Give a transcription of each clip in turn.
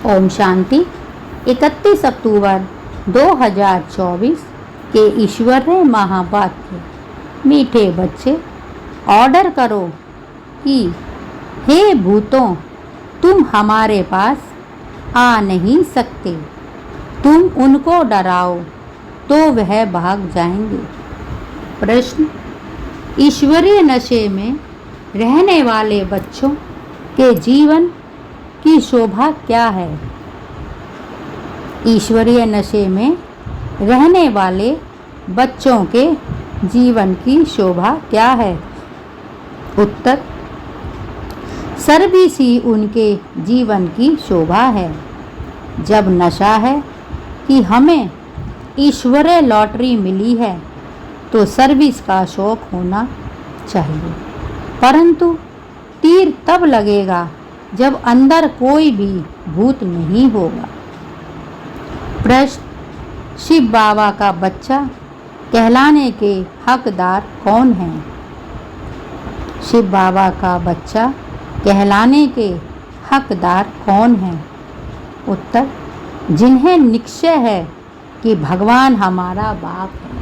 ओम शांति। 31 अक्टूबर 2024 के ईश्वरीय महावाक्य। मीठे बच्चे, ऑर्डर करो कि हे भूतों, तुम हमारे पास आ नहीं सकते। तुम उनको डराओ तो वह भाग जाएंगे। प्रश्न: ईश्वरीय नशे में रहने वाले बच्चों के जीवन की शोभा क्या है? ईश्वरीय नशे में रहने वाले बच्चों के जीवन की शोभा क्या है? उत्तर: सर्विस ही उनके जीवन की शोभा है। जब नशा है कि हमें ईश्वरीय लॉटरी मिली है तो सर्विस का शौक होना चाहिए, परंतु तीर तब लगेगा जब अंदर कोई भी भूत नहीं होगा। प्रश्न: शिव बाबा का बच्चा कहलाने के हकदार कौन हैं? शिव बाबा का बच्चा कहलाने के हकदार कौन हैं? उत्तर: जिन्हें निश्चय है कि भगवान हमारा बाप है।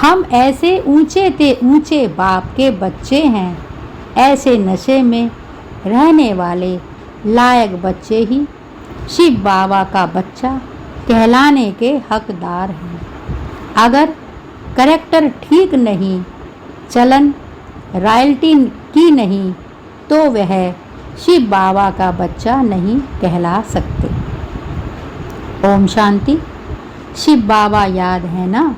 हम ऐसे ऊंचे बाप के बच्चे हैं। ऐसे नशे में रहने वाले लायक बच्चे ही शिव बाबा का बच्चा कहलाने के हकदार हैं। अगर करैक्टर ठीक नहीं, चलन रॉयल्टी की नहीं, तो वह शिव बाबा का बच्चा नहीं कहला सकते। ओम शांति। शिव बाबा याद है ना?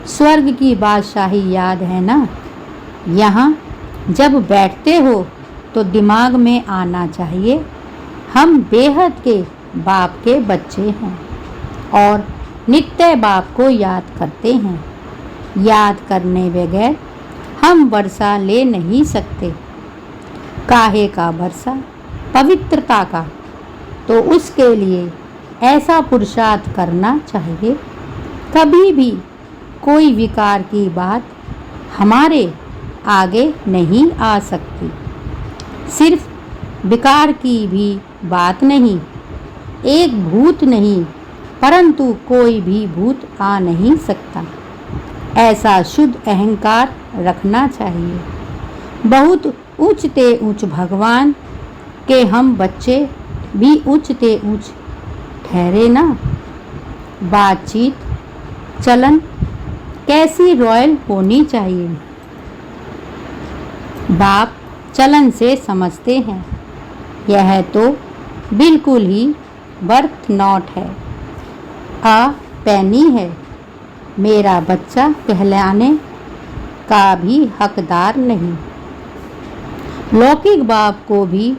स्वर्ग की बादशाही याद है ना? यहाँ जब बैठते हो तो दिमाग में आना चाहिए, हम बेहद के बाप के बच्चे हैं और नित्य बाप को याद करते हैं। याद करने बगैर हम वर्षा ले नहीं सकते। काहे का वर्षा? पवित्रता का। तो उसके लिए ऐसा पुरुषार्थ करना चाहिए, कभी भी कोई विकार की बात हमारे आगे नहीं आ सकती। सिर्फ विकार की भी बात नहीं, एक भूत नहीं, परंतु कोई भी भूत आ नहीं सकता। ऐसा शुद्ध अहंकार रखना चाहिए। बहुत ऊंचते ऊंच भगवान के हम बच्चे भी ऊंचते ऊंच ठहरे ना। बातचीत चलन कैसी रॉयल होनी चाहिए? बाप चलन से समझते हैं, यह तो बिल्कुल ही वर्थ नॉट है, आ पैनी है। मेरा बच्चा कहलाने का भी हकदार नहीं। लौकिक बाप को भी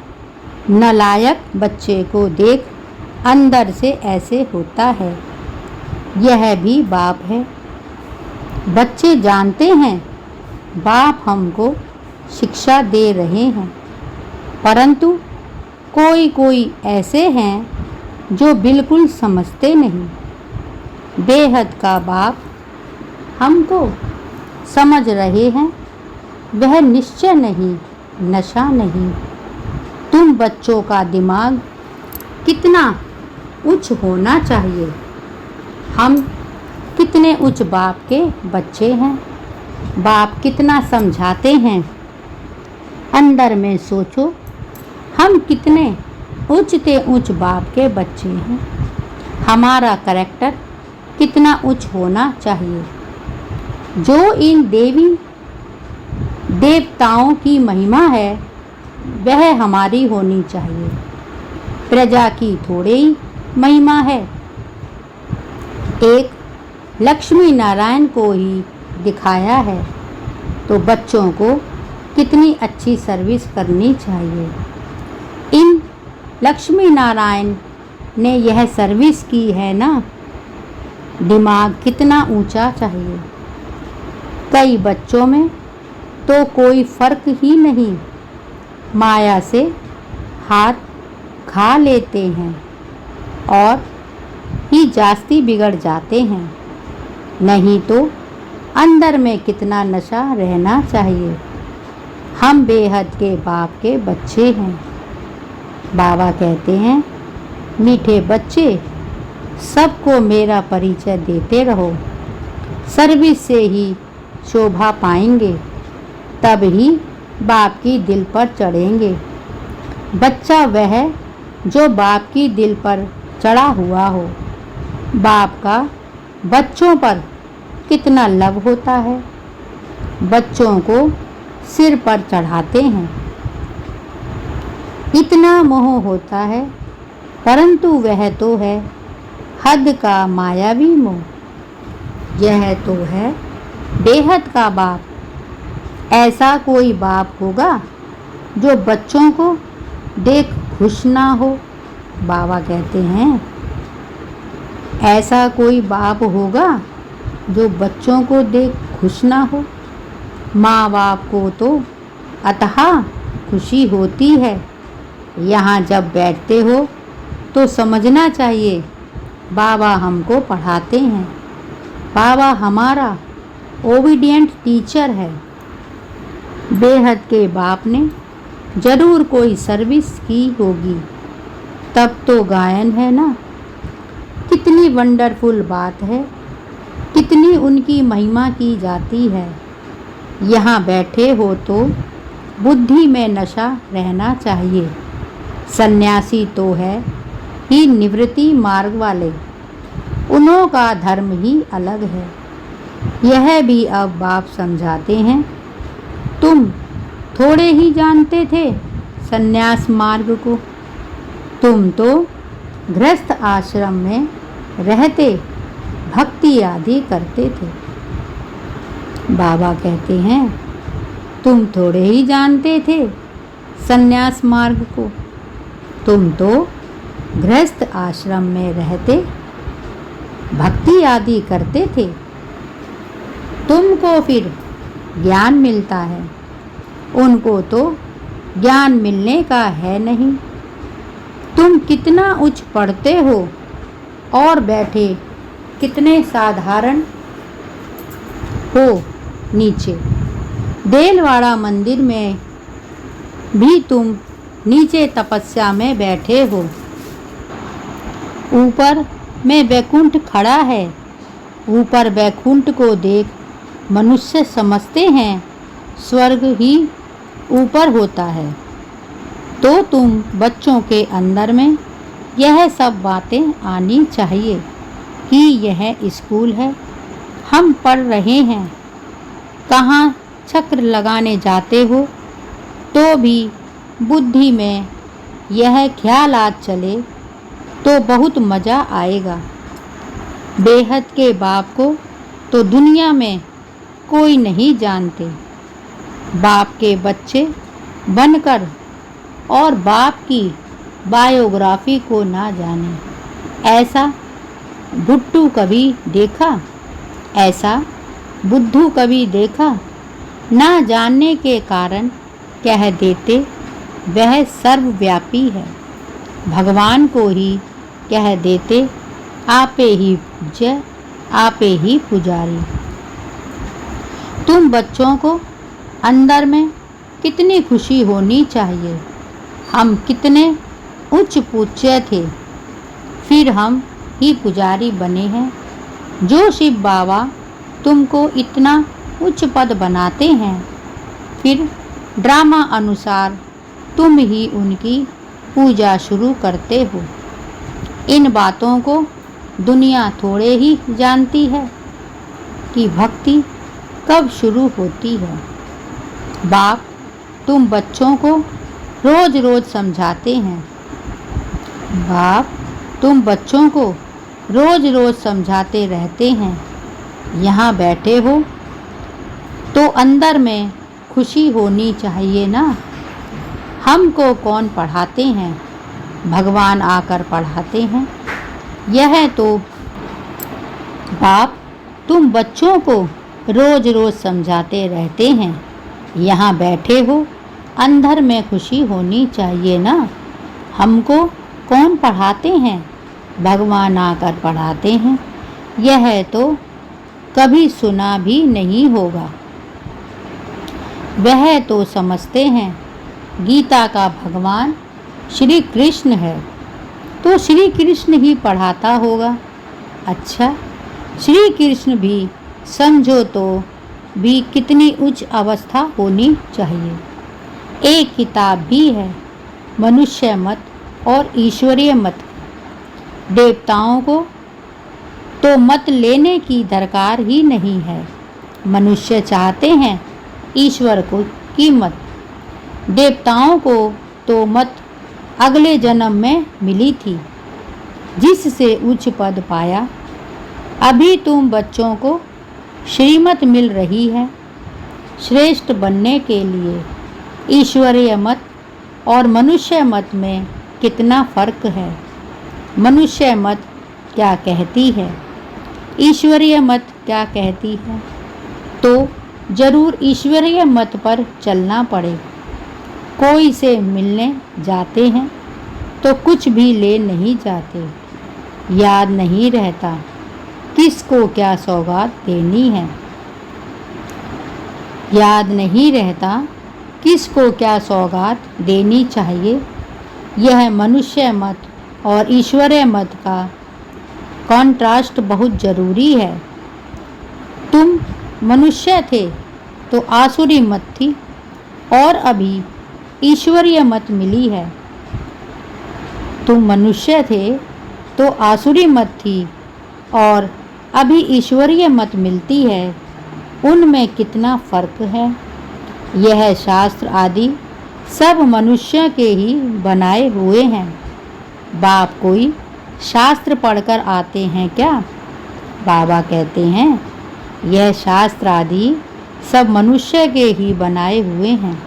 नालायक बच्चे को देख अंदर से ऐसे होता है, यह भी बाप है। बच्चे जानते हैं बाप हमको शिक्षा दे रहे हैं, परंतु कोई ऐसे हैं जो बिल्कुल समझते नहीं। बेहद का बाप हमको समझ रहे हैं, वह निश्चय नहीं, नशा नहीं। तुम बच्चों का दिमाग कितना उच्च होना चाहिए। हम कितने उच्च बाप के बच्चे हैं। बाप कितना समझाते हैं, अंदर में सोचो, हम कितने उच्चते उच्च बाप के बच्चे हैं। हमारा करैक्टर कितना उच्च होना चाहिए। जो इन देवी देवताओं की महिमा है वह हमारी होनी चाहिए। प्रजा की थोड़ी ही महिमा है। एक लक्ष्मी नारायण को ही दिखाया है, तो बच्चों को कितनी अच्छी सर्विस करनी चाहिए। इन लक्ष्मी नारायण ने यह सर्विस की है ना। दिमाग कितना ऊंचा चाहिए। कई बच्चों में तो कोई फर्क ही नहीं, माया से हाथ खा लेते हैं और ही जास्ती बिगड़ जाते हैं। नहीं तो अंदर में कितना नशा रहना चाहिए। हम बेहद के बाप के बच्चे हैं। बाबा कहते हैं, मीठे बच्चे, सबको मेरा परिचय देते रहो। सर्विस से ही शोभा पाएंगे, तब ही बाप की दिल पर चढ़ेंगे। बच्चा वह जो बाप की दिल पर चढ़ा हुआ हो। बाप का बच्चों पर कितना लव होता है। बच्चों को सिर पर चढ़ाते हैं। इतना मोह होता है, परंतु वह तो है हद का मायावी मोह। यह तो है बेहद का बाप। ऐसा कोई बाप होगा जो बच्चों को देख खुश ना हो। बाबा कहते हैं, ऐसा कोई बाप होगा जो बच्चों को देख खुश ना हो। माँ बाप को तो अतः खुशी होती है। यहाँ जब बैठते हो तो समझना चाहिए बाबा हमको पढ़ाते हैं। बाबा हमारा ओबीडिएंट टीचर है। बेहद के बाप ने ज़रूर कोई सर्विस की होगी, तब तो गायन है ना। कितनी वंडरफुल बात है, कितनी उनकी महिमा की जाती है। यहाँ बैठे हो तो बुद्धि में नशा रहना चाहिए। सन्यासी तो है ही निवृत्ति मार्ग वाले, उन्हों का धर्म ही अलग है। यह भी अब बाप समझाते हैं। तुम थोड़े ही जानते थे सन्यास मार्ग को। तुम तो गृहस्थ आश्रम में रहते भक्ति आदि करते थे। बाबा कहते हैं, तुम थोड़े ही जानते थे सन्यास मार्ग को। तुम तो गृहस्थ आश्रम में रहते भक्ति आदि करते थे। तुमको फिर ज्ञान मिलता है, उनको तो ज्ञान मिलने का है नहीं। तुम कितना उच्च पढ़ते हो और बैठे कितने साधारण हो नीचे। देलवाड़ा मंदिर में भी तुम नीचे तपस्या में बैठे हो। ऊपर में वैकुंठ खड़ा है। ऊपर वैकुंठ को देख मनुष्य समझते हैं स्वर्ग ही ऊपर होता है। तो तुम बच्चों के अंदर में यह सब बातें आनी चाहिए कि यह स्कूल है, हम पढ़ रहे हैं। कहाँ चक्र लगाने जाते हो तो भी बुद्धि में यह ख्यालात चले तो बहुत मज़ा आएगा। बेहद के बाप को तो दुनिया में कोई नहीं जानते। बाप के बच्चे बनकर और बाप की बायोग्राफी को ना जाने, ऐसा भुट्टू कभी देखा? ऐसा बुद्धू कभी देखा? ना जानने के कारण कह देते वह सर्वव्यापी है। भगवान को ही कह देते आपे ही पूज्य, आपे ही पुजारी। तुम बच्चों को अंदर में कितनी खुशी होनी चाहिए। हम कितने उच्च पूज्य थे, फिर हम ही पुजारी बने हैं। जो शिव बाबा तुमको इतना उच्च पद बनाते हैं, फिर ड्रामा अनुसार तुम ही उनकी पूजा शुरू करते हो। इन बातों को दुनिया थोड़े ही जानती है कि भक्ति कब शुरू होती है। बाप तुम बच्चों को रोज रोज समझाते हैं। बाप तुम बच्चों को रोज रोज समझाते रहते हैं। यहाँ बैठे हो तो अंदर में खुशी होनी चाहिए ना। हमको कौन पढ़ाते हैं? भगवान आकर पढ़ाते हैं। यह तो बाप तुम बच्चों को रोज रोज समझाते रहते हैं। यहाँ बैठे हो, अंदर में खुशी होनी चाहिए ना। हमको कौन पढ़ाते हैं? भगवान आकर पढ़ाते हैं। यह तो कभी सुना भी नहीं होगा। वह तो समझते हैं गीता का भगवान श्री कृष्ण है तो श्री कृष्ण ही पढ़ाता होगा। अच्छा, श्री कृष्ण भी समझो तो भी कितनी उच्च अवस्था होनी चाहिए। एक किताब भी है मनुष्य मत और ईश्वरीय मत। देवताओं को तो मत लेने की दरकार ही नहीं है। मनुष्य चाहते हैं ईश्वर को की मत। देवताओं को तो मत अगले जन्म में मिली थी जिससे उच्च पद पाया। अभी तुम बच्चों को श्रीमत मिल रही है। श्रेष्ठ बनने के लिए ईश्वरीय मत और मनुष्य मत में कितना फर्क है। मनुष्य मत क्या कहती है, ईश्वरीय मत क्या कहती है, तो जरूर ईश्वरीय मत पर चलना पड़े। कोई से मिलने जाते हैं तो कुछ भी ले नहीं जाते। याद नहीं रहता किसको क्या सौगात देनी है। याद नहीं रहता किसको क्या सौगात देनी चाहिए। यह मनुष्य मत और ईश्वरीय मत का कॉन्ट्रास्ट बहुत ज़रूरी है। तुम मनुष्य थे तो आसुरी मत थी और अभी ईश्वरीय मत मिली है। तुम मनुष्य थे तो आसुरी मत थी और अभी ईश्वरीय मत मिलती है। उनमें कितना फर्क है। यह शास्त्र आदि सब मनुष्य के ही बनाए हुए हैं। बाप कोई शास्त्र पढ़कर आते हैं क्या? बाबा कहते हैं यह शास्त्र आदि सब मनुष्य के ही बनाए हुए हैं।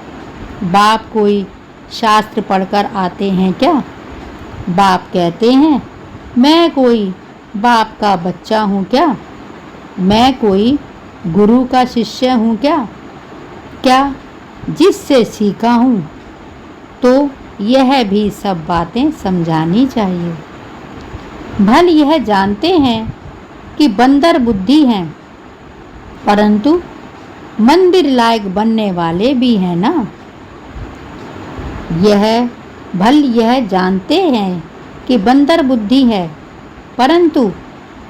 बाप कोई शास्त्र पढ़कर आते हैं क्या? बाप कहते हैं मैं कोई बाप का बच्चा हूँ क्या? मैं कोई गुरु का शिष्य हूँ क्या? क्या जिससे सीखा हूँ? तो यह भी सब बातें समझानी चाहिए। भल यह जानते हैं कि बंदर बुद्धि हैं, परंतु मंदिर लायक बनने वाले भी हैं ना। यह जानते हैं कि बंदर बुद्धि है, परंतु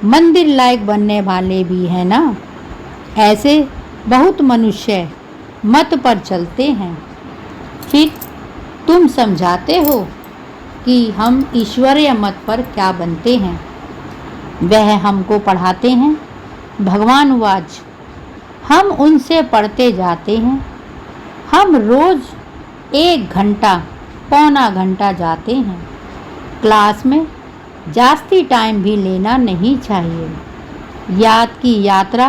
मंदिर लायक बनने वाले भी हैं ना। ऐसे बहुत मनुष्य मत पर चलते हैं। फिर तुम समझाते हो कि हम ईश्वरीय मत पर क्या बनते हैं। वह हमको पढ़ाते हैं। भगवान वाच हम उनसे पढ़ते जाते हैं। हम रोज़ 1 घंटा पौना घंटा जाते हैं। क्लास में जास्ती टाइम भी लेना नहीं चाहिए। याद की यात्रा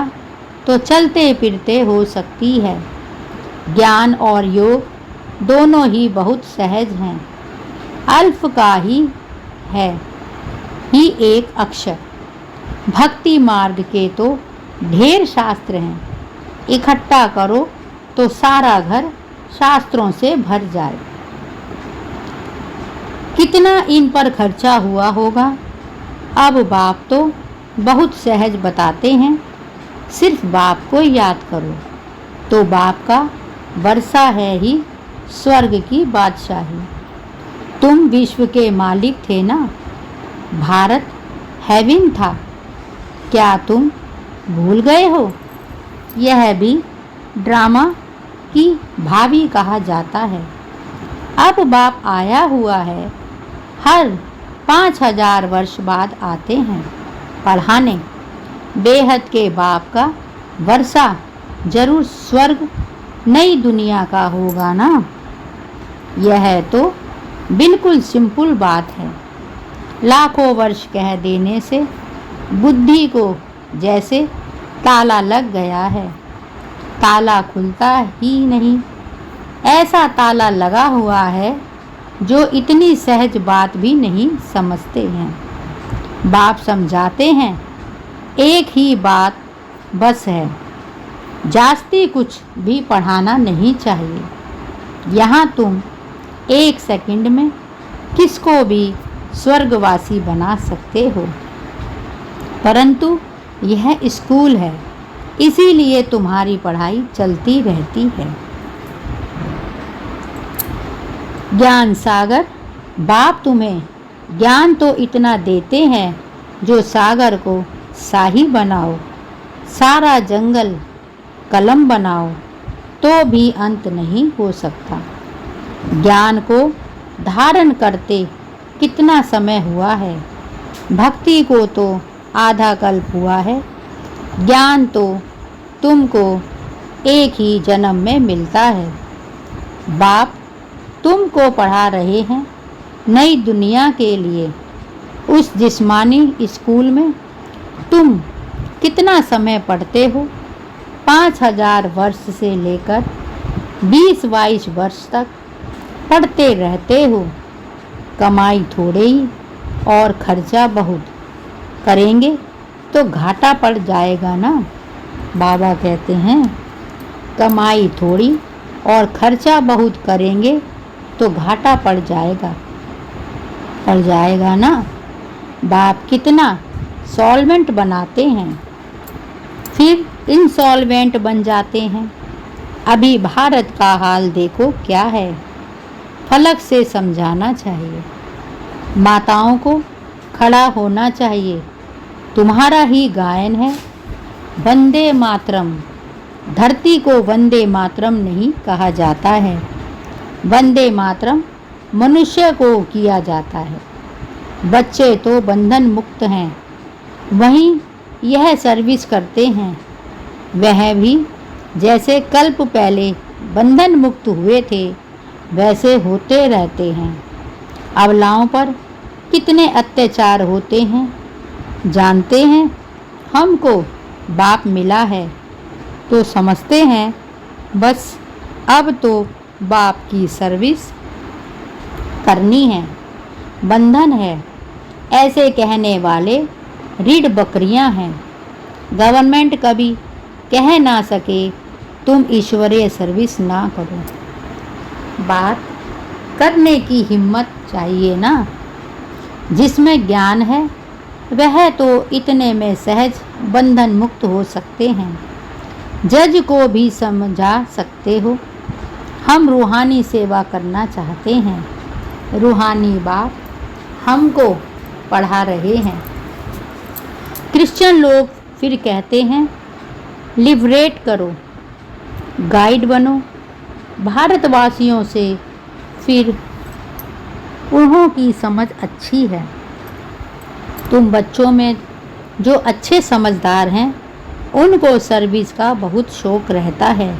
तो चलते फिरते हो सकती है। ज्ञान और योग दोनों ही बहुत सहज हैं। अल्फ का ही है ही एक अक्षर। भक्ति मार्ग के तो ढेर शास्त्र हैं। इकट्ठा करो तो सारा घर शास्त्रों से भर जाए। कितना इन पर खर्चा हुआ होगा। अब बाप तो बहुत सहज बताते हैं। सिर्फ बाप को याद करो तो बाप का वर्षा है ही स्वर्ग की बादशाही। तुम विश्व के मालिक थे ना। भारत हेवन था। क्या तुम भूल गए हो? यह भी ड्रामा की भावी कहा जाता है। अब बाप आया हुआ है। हर 5000 वर्ष बाद आते हैं पढ़ाने। बेहद के बाप का वर्षा जरूर स्वर्ग नई दुनिया का होगा ना। यह तो बिल्कुल सिंपल बात है। लाखों वर्ष कह देने से बुद्धि को जैसे ताला लग गया है। ताला खुलता ही नहीं। ऐसा ताला लगा हुआ है जो इतनी सहज बात भी नहीं समझते हैं। बाप समझाते हैं एक ही बात बस है। जास्ती कुछ भी पढ़ाना नहीं चाहिए। यहाँ तुम 1 सेकंड में किसको भी स्वर्गवासी बना सकते हो। परंतु यह स्कूल है, इसीलिए तुम्हारी पढ़ाई चलती रहती है। ज्ञान सागर बाप तुम्हें ज्ञान तो इतना देते हैं जो सागर को शाही बनाओ, सारा जंगल कलम बनाओ तो भी अंत नहीं हो सकता। ज्ञान को धारण करते कितना समय हुआ है, भक्ति को तो आधा कल्प हुआ है। ज्ञान तो तुमको एक ही जन्म में मिलता है। बाप तुमको पढ़ा रहे हैं नई दुनिया के लिए। उस जिस्मानी स्कूल में तुम कितना समय पढ़ते हो? 5000 वर्ष से लेकर 20-22 वर्ष तक पढ़ते रहते हो। कमाई थोड़े ही और खर्चा बहुत, करेंगे तो घाटा पड़ जाएगा ना। बाबा कहते हैं कमाई थोड़ी और खर्चा बहुत करेंगे तो घाटा पड़ जाएगा ना। बाप कितना सॉल्वेंट बनाते हैं, फिर इंसॉल्वेंट बन जाते हैं। अभी भारत का हाल देखो क्या है, फलक से समझाना चाहिए। माताओं को खड़ा होना चाहिए। तुम्हारा ही गायन है वंदे मातरम। धरती को वंदे मातरम नहीं कहा जाता है, वंदे मातरम मनुष्य को किया जाता है। बच्चे तो बंधन मुक्त हैं, वहीं यह सर्विस करते हैं। वह भी जैसे कल्प पहले बंधन मुक्त हुए थे वैसे होते रहते हैं। अबलाओं पर कितने अत्याचार होते हैं जानते हैं। हमको बाप मिला है तो समझते हैं बस अब तो बाप की सर्विस करनी है। बंधन है ऐसे कहने वाले रीढ़ बकरियां हैं। गवर्नमेंट कभी कह ना सके तुम ईश्वरीय सर्विस ना करो। बात करने की हिम्मत चाहिए ना। जिसमें ज्ञान है वह तो इतने में सहज बंधन मुक्त हो सकते हैं। जज को भी समझा सकते हो। हम रूहानी सेवा करना चाहते हैं। रूहानी बाप हमको पढ़ा रहे हैं। क्रिश्चियन लोग फिर कहते हैं लिबरेट करो, गाइड बनो। भारतवासियों से फिर उन्हों की समझ अच्छी है। तुम बच्चों में जो अच्छे समझदार हैं उनको सर्विस का बहुत शौक रहता है।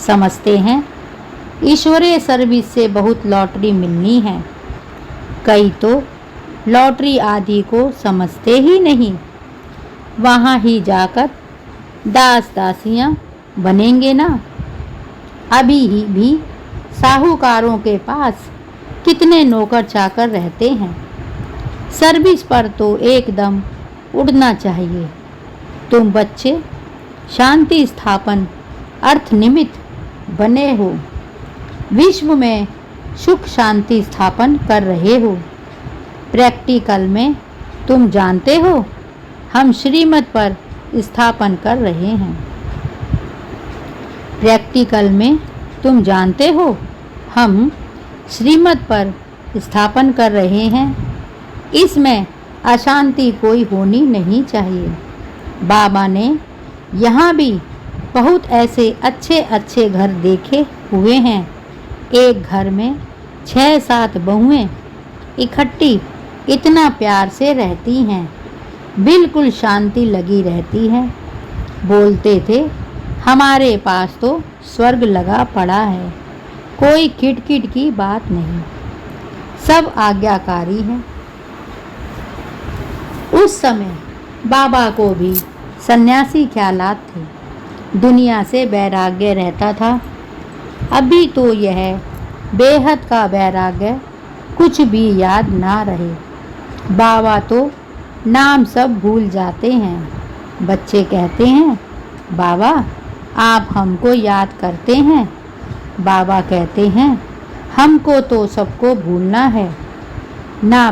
समझते हैं ईश्वरीय सर्विस से बहुत लॉटरी मिलनी है। कई तो लॉटरी आदि को समझते ही नहीं, वहाँ ही जाकर दास दासियाँ बनेंगे ना। अभी ही भी साहूकारों के पास कितने नौकर चाकर रहते हैं। सर्विस पर तो एकदम उड़ना चाहिए। तुम बच्चे शांति स्थापन अर्थ निमित्त बने हो, विश्व में सुख शांति स्थापन कर रहे हो। प्रैक्टिकल में तुम जानते हो हम श्रीमत पर स्थापन कर रहे हैं। प्रैक्टिकल में तुम जानते हो हम श्रीमत पर स्थापन कर रहे हैं। इसमें अशांति कोई होनी नहीं चाहिए। बाबा ने यहाँ भी बहुत ऐसे अच्छे अच्छे घर देखे हुए हैं। एक घर में 6-7 बहुएं इकट्ठी इतना प्यार से रहती हैं, बिल्कुल शांति लगी रहती है। बोलते थे हमारे पास तो स्वर्ग लगा पड़ा है, कोई किटकिट की बात नहीं, सब आज्ञाकारी हैं। उस समय बाबा को भी सन्यासी ख्यालात थे, दुनिया से वैराग्य रहता था। अभी तो यह बेहद का वैराग्य कुछ भी याद ना रहे। बाबा तो नाम सब भूल जाते हैं। बच्चे कहते हैं बाबा आप हमको याद करते हैं। बाबा कहते हैं हमको तो सबको भूलना है। ना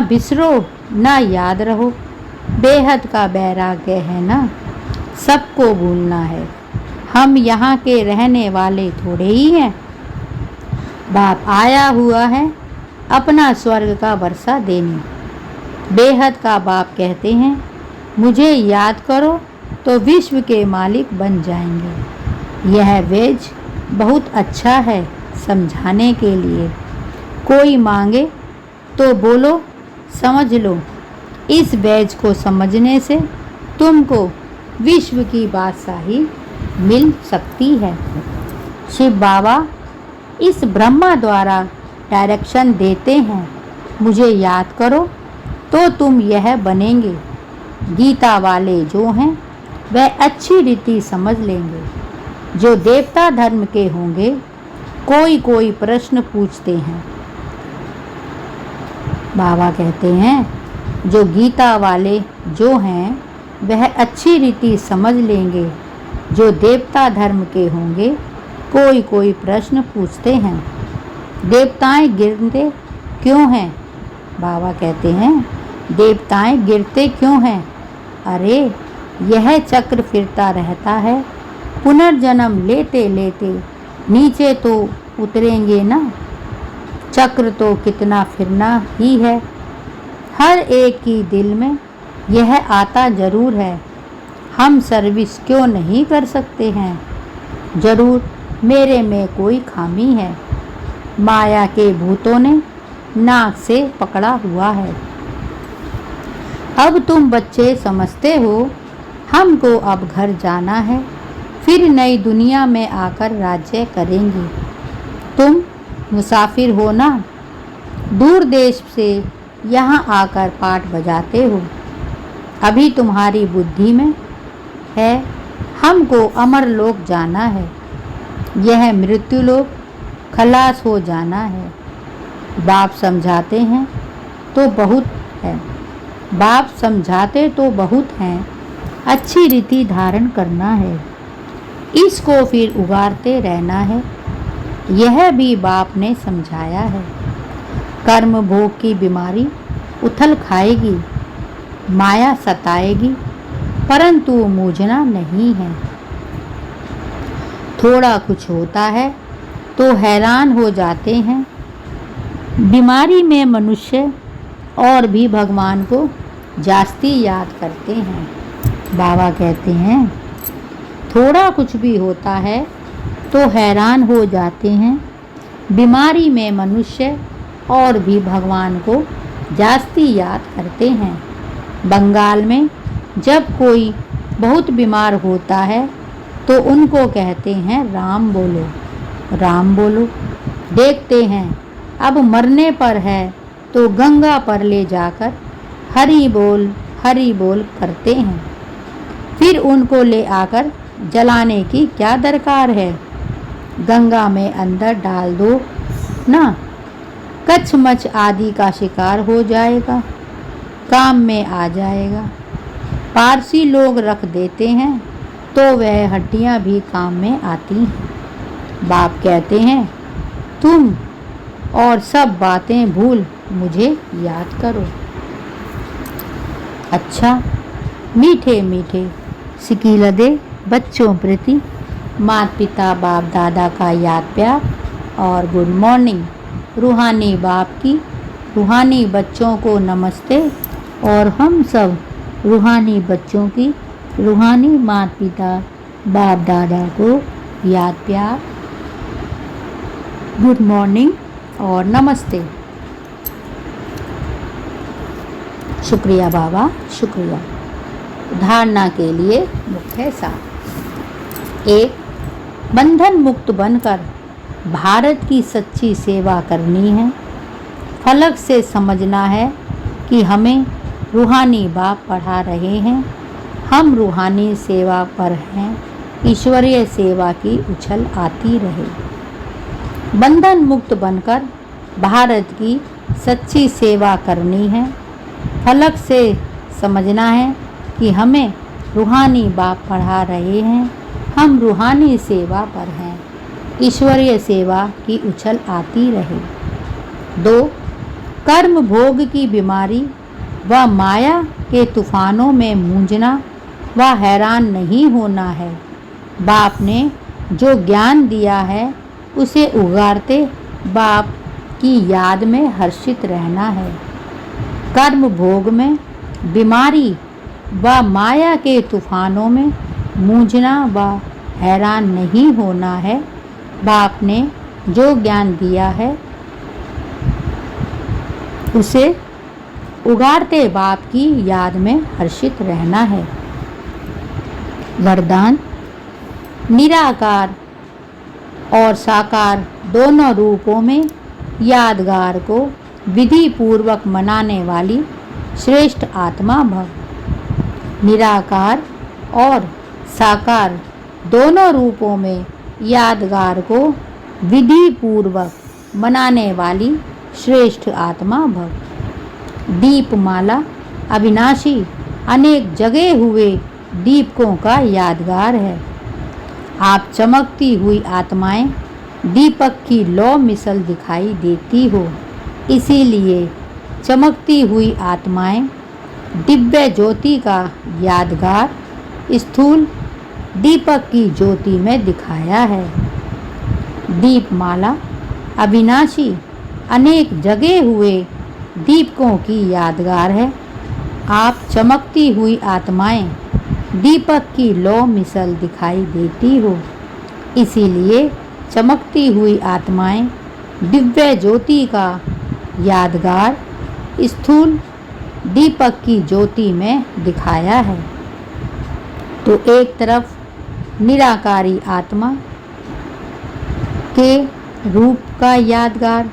बिसरो ना याद रहो। बेहद का वैराग्य है ना, सबको भूलना है। हम यहाँ के रहने वाले थोड़े ही हैं। बाप आया हुआ है अपना स्वर्ग का वर्षा देने। बेहद का बाप कहते हैं, मुझे याद करो तो विश्व के मालिक बन जाएंगे। यह वेज बहुत अच्छा है समझाने के लिए। कोई मांगे तो बोलो, समझ लो। इस वेज को समझने से तुमको विश्व की बादशाही मिल सकती है। शिव बाबा इस ब्रह्मा द्वारा डायरेक्शन देते हैं, मुझे याद करो तो तुम यह बनेंगे। गीता वाले जो हैं वह अच्छी रीति समझ लेंगे। जो देवता धर्म के होंगे कोई कोई प्रश्न पूछते हैं। बाबा कहते हैं जो गीता वाले जो हैं वह अच्छी रीति समझ लेंगे। जो देवता धर्म के होंगे कोई कोई प्रश्न पूछते हैं। देवताएं गिरते क्यों हैं? बाबा कहते हैं देवताएं गिरते क्यों हैं? अरे यह चक्र फिरता रहता है, पुनर्जन्म लेते लेते नीचे तो उतरेंगे ना। चक्र तो कितना फिरना ही है। हर एक की दिल में यह आता जरूर है, हम सर्विस क्यों नहीं कर सकते हैं? जरूर मेरे में कोई खामी है। माया के भूतों ने नाक से पकड़ा हुआ है। अब तुम बच्चे समझते हो हमको अब घर जाना है, फिर नई दुनिया में आकर राज्य करेंगे। तुम मुसाफिर हो ना, दूर देश से यहाँ आकर पाठ बजाते हो। अभी तुम्हारी बुद्धि में है हमको अमर लोक जाना है, यह मृत्यु लोक खलास हो जाना है। बाप समझाते हैं तो बहुत है, बाप समझाते तो बहुत हैं, अच्छी रीति धारण करना है, इसको फिर उगारते रहना है। यह भी बाप ने समझाया है। कर्म भोग की बीमारी उथल खाएगी, माया सताएगी, परंतु मूझना नहीं है। थोड़ा कुछ होता है तो हैरान हो जाते हैं। बीमारी में मनुष्य और भी भगवान को जास्ती याद करते हैं। बाबा कहते हैं थोड़ा कुछ भी होता है तो हैरान हो जाते हैं। बीमारी में मनुष्य और भी भगवान को जास्ती याद करते हैं। बंगाल में जब कोई बहुत बीमार होता है तो उनको कहते हैं राम बोलो, राम बोलो। देखते हैं अब मरने पर है तो गंगा पर ले जाकर हरि बोल करते हैं। फिर उनको ले आकर जलाने की क्या दरकार है? गंगा में अंदर डाल दो ना, कच्छमच आदि का शिकार हो जाएगा, काम में आ जाएगा। पारसी लोग रख देते हैं तो वह हड्डियां भी काम में आती हैं। बाप कहते हैं तुम और सब बातें भूल मुझे याद करो। अच्छा मीठे मीठे सिकीलदे बच्चों प्रति माता पिता बाप दादा का याद प्यार और गुड मॉर्निंग। रूहानी बाप की रूहानी बच्चों को नमस्ते और हम सब रूहानी बच्चों की रूहानी माता पिता बाप दादा को याद प्यार, गुड मॉर्निंग और नमस्ते। शुक्रिया बाबा, शुक्रिया। धारणा के लिए मुख्य सार। 1. बंधन मुक्त बनकर भारत की सच्ची सेवा करनी है। फलक से समझना है कि हमें रूहानी बाप पढ़ा रहे हैं, हम रूहानी सेवा पर हैं, ईश्वरीय सेवा की उछल आती रहे। बंधन मुक्त बनकर भारत की सच्ची सेवा करनी है। फलक से समझना है कि हमें रूहानी बाप पढ़ा रहे हैं, हम रूहानी सेवा पर हैं, ईश्वरीय सेवा की उछल आती रहे। 2. कर्म भोग की बीमारी व माया के तूफानों में मूंझना व हैरान नहीं होना है। बाप ने जो ज्ञान दिया है उसे उगारते बाप की याद में हर्षित रहना है। कर्म भोग में, बीमारी व माया के तूफानों में मूंझना व हैरान नहीं होना है। बाप ने जो ज्ञान दिया है उसे उगाड़ते बाप की याद में हर्षित रहना है। वरदान: निराकार और साकार दोनों रूपों में यादगार को विधि पूर्वक मनाने वाली श्रेष्ठ आत्मा भव। निराकार और साकार दोनों रूपों में यादगार को विधि पूर्वक मनाने वाली श्रेष्ठ आत्मा भव। दीपमाला अविनाशी अनेक जगे हुए दीपकों का यादगार है। आप चमकती हुई आत्माएं दीपक की लौ मिसल दिखाई देती हो, इसीलिए चमकती हुई आत्माएं दिव्य ज्योति का यादगार स्थूल दीपक की ज्योति में दिखाया है। दीपमाला अविनाशी अनेक जगे हुए दीपकों की यादगार है। आप चमकती हुई आत्माएं दीपक की लौ मिसल दिखाई देती हो, इसीलिए चमकती हुई आत्माएं दिव्य ज्योति का यादगार स्थूल दीपक की ज्योति में दिखाया है। तो एक तरफ निराकारी आत्मा के रूप का यादगार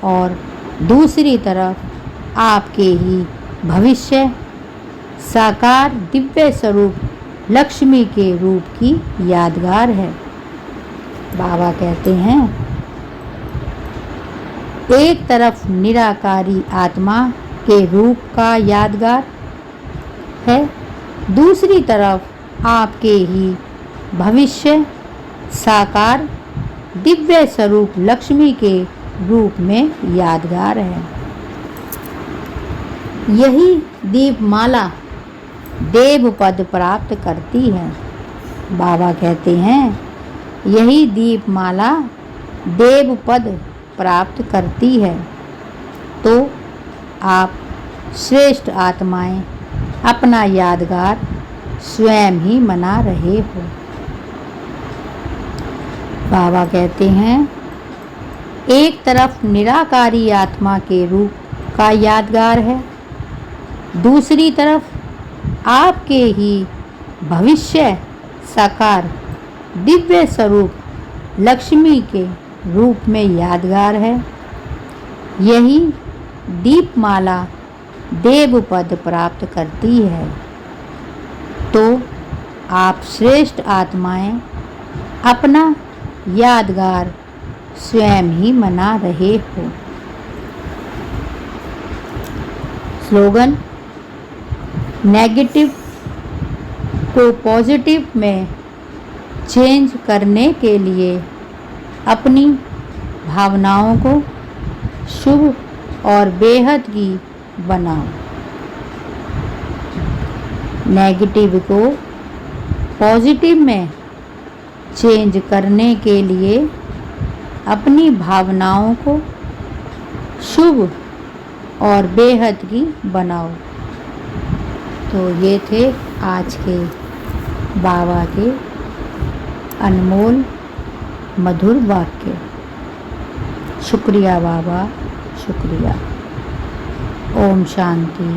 और दूसरी तरफ आपके ही भविष्य साकार दिव्य स्वरूप लक्ष्मी के रूप की यादगार है। बाबा कहते हैं, एक तरफ निराकारी आत्मा के रूप का यादगार है, दूसरी तरफ आपके ही भविष्य साकार दिव्य स्वरूप लक्ष्मी के रूप में यादगार है। यही दीपमाला देव पद प्राप्त करती है। बाबा कहते हैं, यही दीपमाला देव पद प्राप्त करती है। तो आप श्रेष्ठ आत्माएं अपना यादगार स्वयं ही मना रहे हो। बाबा कहते हैं, एक तरफ निराकारी आत्मा के रूप का यादगार है, दूसरी तरफ आपके ही भविष्य साकार दिव्य स्वरूप लक्ष्मी के रूप में यादगार है। यही दीपमाला देव पद प्राप्त करती है। तो आप श्रेष्ठ आत्माएं अपना यादगार स्वयं ही मना रहे हो। स्लोगन: नेगेटिव को पॉजिटिव में चेंज करने के लिए अपनी भावनाओं को शुभ और बेहद की बनाओ। नेगेटिव को पॉजिटिव में चेंज करने के लिए अपनी भावनाओं को शुभ और बेहद की बनाओ। तो ये थे आज के बाबा के अनमोल मधुर वाक्य। शुक्रिया बाबा, शुक्रिया। ओम शांति।